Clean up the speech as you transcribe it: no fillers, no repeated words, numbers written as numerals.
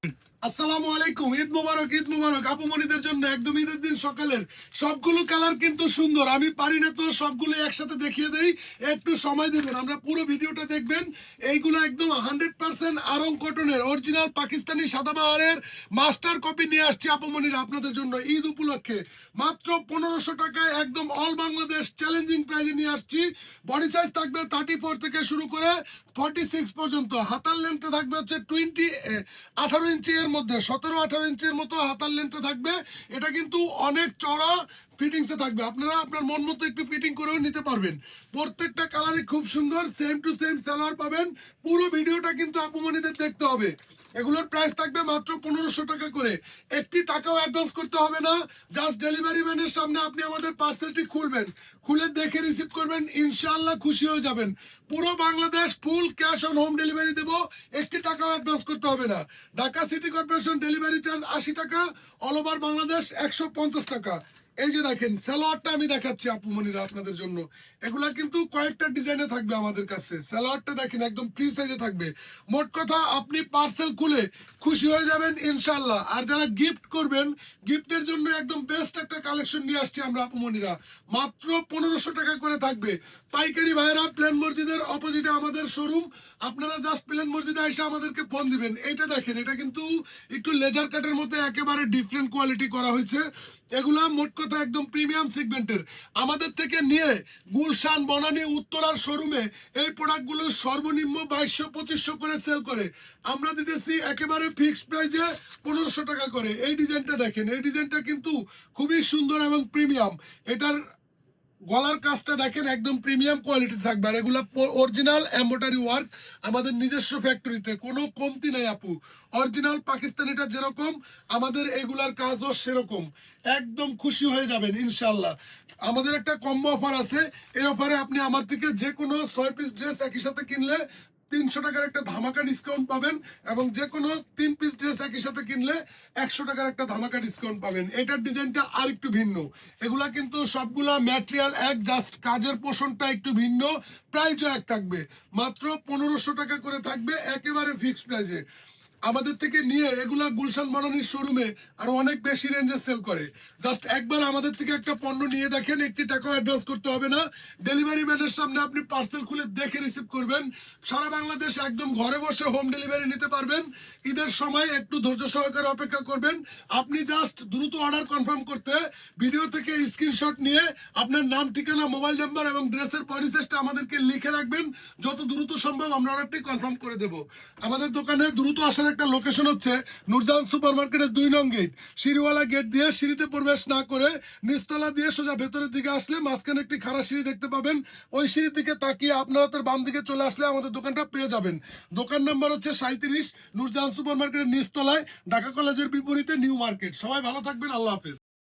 আসসালামু আলাইকুম। ঈদ মোবারক, ঈদ মোবারক। আপুমনিদের জন্য একদম ঈদের দিন সকালের সবগুলো কালার কিন্তু সুন্দর। আমি পারি না তো সবগুলো একসাথে দেখিয়ে দেই, একটু সময় দিবেন, আমরা পুরো ভিডিওটা দেখবেন। এইগুলো একদম 100% আরং কটনের অরিজিনাল পাকিস্তানি সাদাবাহারের মাস্টার কপি নিয়ে আসছি আপুমনিরা আপনাদের জন্য ঈদ উপলক্ষে। মাত্র 1500 টাকায় একদম অল বাংলাদেশ চ্যালেঞ্জিং প্রাইজে নিয়ে আসছি। বডি সাইজ থাকবে 34 থেকে শুরু করে 46 পর্যন্ত। হাতার লেন্থে থাকবে হচ্ছে 18 ইঞ্চি, এর মধ্যে 17-18 ইঞ্চির মতো হাতার লেন্থে থাকবে। এটা কিন্তু অনেক চড়া ফিটিংসে থাকবে, আপনারা আপনার মন মতো একটু ফিটিং করেও নিতে পারবেন। প্রত্যেকটা কালারই খুব সুন্দর, সেম টু সেম সালোয়ার পাবেন। পুরো ভিডিওটা কিন্তু আপুমনিদের দেখতে হবে। এগুলোর প্রাইস থাকবে মাত্র 1500 টাকা করে। একটি টাকাও অ্যাডভান্স করতে হবে না, জাস্ট ডেলিভারি ম্যানের সামনে আপনি আমাদের পার্সেলটি খুলবেন, খুলে দেখে রিসিভ করবেন, ইনশাআল্লাহ খুশি হয়ে যাবেন। পুরো Bangladesh full cash on home delivery দেবো, একটি টাকাও অ্যাডভান্স করতে হবে না। Dhaka city corporation delivery charge 80 টাকা, অল ওভার বাংলাদেশ 150 টাকা। এই যে দেখেন সালোয়ারটা আমি দেখাচ্ছি আপুমনিরা আপনাদের জন্য। এগুলা কিন্তু কয়েকটা ডিজাইনে থাকবে আমাদের কাছে। সালোয়ারটা দেখেন একদম ফ্রি সাইজে থাকবে। মোট কথা আপনি পার্সেল খুলে খুশি হয়ে যাবেন ইনশাল্লাহ। আর যারা গিফট করবেন, গিফটের জন্য একদম বেস্ট একটা কালেকশন নিয়ে আসছি আমরা আপুমনিরা। মাত্র 1500 টাকা করে থাকবে। পাইকারি ভাইরা প্লেন মসজিদের অপোজিটে আমাদের শোরুম। আপনারা জাস্ট প্লেন মসজিদে এসে আমাদেরকে ফোন দিবেন। এইটা দেখেন, এটা কিন্তু একটু লেজার কাটের মধ্যে একেবারে ডিফারেন্ট কোয়ালিটি করা হয়েছে। এগুলা মোট কথা একদম প্রিমিয়াম সেগমেন্টের। আমাদের থেকে নিয়ে গুলশান, বনানী, উত্তরার শোরুমে এই প্রোডাক্টগুলো সর্বনিম্ন 2200-2500 করে সেল করে। আমরা দিতেছি একেবারে ফিক্সড প্রাইসে 1500 টাকা করে। এই ডিজাইনটা দেখেন, এই ডিজাইনটা কিন্তু খুবই সুন্দর এবং প্রিমিয়াম। এটার গলার কাজটা দেখেন একদম প্রিমিয়াম কোয়ালিটি থাকবে। আর এগুলা অরিজিনাল এমব্রয়ডারি ওয়ার্ক, আমাদের নিজস্ব ফ্যাক্টরিতে, কোনো কমতি নাই আপু। অরিজিনাল পাকিস্তানিটা যেরকম আমাদের এগুলার কাজও সেরকম। একদম খুশি হয়ে যাবেন ইনশাল্লাহ। আমাদের একটা কম্বো অফার আছে। এই অফারে আপনি আমার থেকে যে কোনো 6 পিস ড্রেস একই সাথে কিনলে 300 টাকার একটা ধামাকা ডিসকাউন্ট পাবেন, এবং যে কোনো 3 পিস ড্রেস একই সাথে কিনলে 100 টাকার একটা ধামাকা ডিসকাউন্ট পাবেন। এটার ডিজাইনটা আর একটু ভিন্ন। এগুলা কিন্তু সবগুলা ম্যাটেরিয়াল এক, জাস্ট কাজের পোষণটা একটু ভিন্ন, প্রাইসও এক থাকবে। মাত্র 1500 টাকা করে থাকবে, একেবারে ফিক্সড প্রাইসে। আমাদের থেকে নিয়ে এগুলা গুলশান বনানীর শোরুমে আরো অনেক বেশি রেঞ্জে সেল করে। জাস্ট একবার আমাদের থেকে একটা পণ্য নিয়ে দেখেন, একটি টাকাও অ্যাডভান্স করতে হবে না। ডেলিভারি ম্যানের সামনে আপনি পার্সেল খুলে দেখে রিসিভ করবেন। সারা বাংলাদেশ একদম ঘরে বসে হোম ডেলিভারি নিতে পারবেন। ঈদের সময় একটু ধৈর্য সহকারে অপেক্ষা করবেন। আপনি জাস্ট দ্রুত অর্ডার কনফার্ম করতে ভিডিও থেকে স্ক্রিনশট নিয়ে আপনার নাম, ঠিকানা, মোবাইল নাম্বার এবং ড্রেসের বডি সাইজটা আমাদেরকে লিখে রাখবেন। যত দ্রুত সম্ভব আমরা অর্ডারটি কনফার্ম করে দেব। আমাদের দোকানে দ্রুত আসার একটা লোকেশন হচ্ছে নূরজাহান সুপার মার্কেটের 2 নং গেট, সিঁড়িওয়ালা গেট দিয়ে সিঁড়িতে প্রবেশ না করে নিচতলা দিয়ে সোজা ভেতরের দিকে আসলে মাঝখানে একটি খাড়া সিঁড়ি দেখতে পাবেন। ওই সিঁড়ির দিকে তাকিয়ে আপনারা তার বাম দিকে চলে আসলে আমাদের দোকানটা পেয়ে যাবেন। দোকান নাম্বার হচ্ছে 37, নূরজাহান সুপার মার্কেটের নিচতলায়, ঢাকা কলেজের বিপরীতে, নিউ মার্কেট। সবাই ভালো থাকবেন, আল্লাহ হাফেজ।